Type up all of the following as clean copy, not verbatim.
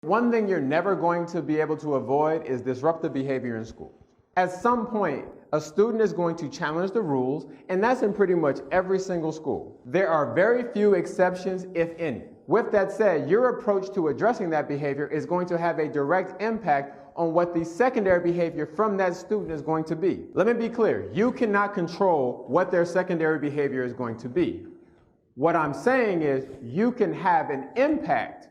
One thing you're never going to be able to avoid is disruptive behavior in school. At some point, a student is going to challenge the rules, and that's in pretty much every single school. There are very few exceptions, if any. With that said, your approach to addressing that behavior is going to have a direct impact on what the secondary behavior from that student is going to be. Let me be clear, you cannot control what their secondary behavior is going to be. What I'm saying is you can have an impact,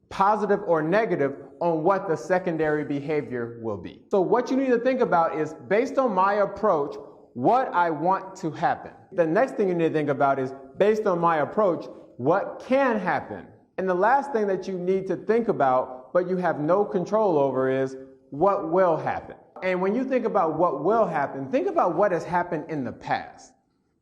positive or negative, on what the secondary behavior will be. So what you need to think about is, based on my approach, what I want to happen. The next thing you need to think about is, based on my approach, what can happen. And the last thing that you need to think about, but you have no control over, is what will happen. And when you think about what will happen, think about what has happened in the past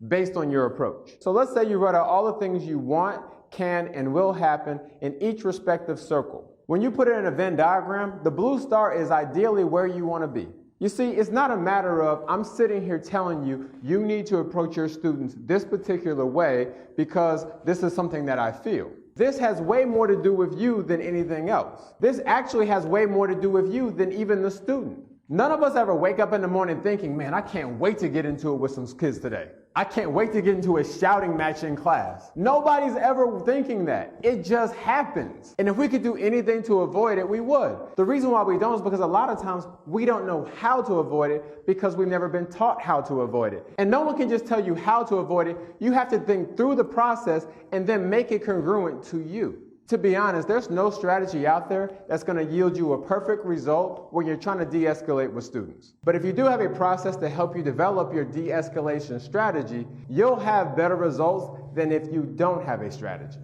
based on your approach. So let's say you write out all the things you want, can, and will happen in each respective circle. When you put it in a Venn diagram, the blue star is ideally where you want to be. You see, it's not a matter of I'm sitting here telling you you need to approach your students this particular way because this is something that I feel. This has way more to do with you than anything else. This actually has way more to do with you than even the student. None of us ever wake up in the morning thinking, man, I can't wait to get into it with some kids today. I can't wait to get into a shouting match in class. Nobody's ever thinking that. It just happens. And if we could do anything to avoid it, we would. The reason why we don't is because a lot of times we don't know how to avoid it because we've never been taught how to avoid it. And no one can just tell you how to avoid it. You have to think through the process and then make it congruent to you. To be honest, there's no strategy out there that's going to yield you a perfect result when you're trying to de-escalate with students. But if you do have a process to help you develop your de-escalation strategy, you'll have better results than if you don't have a strategy.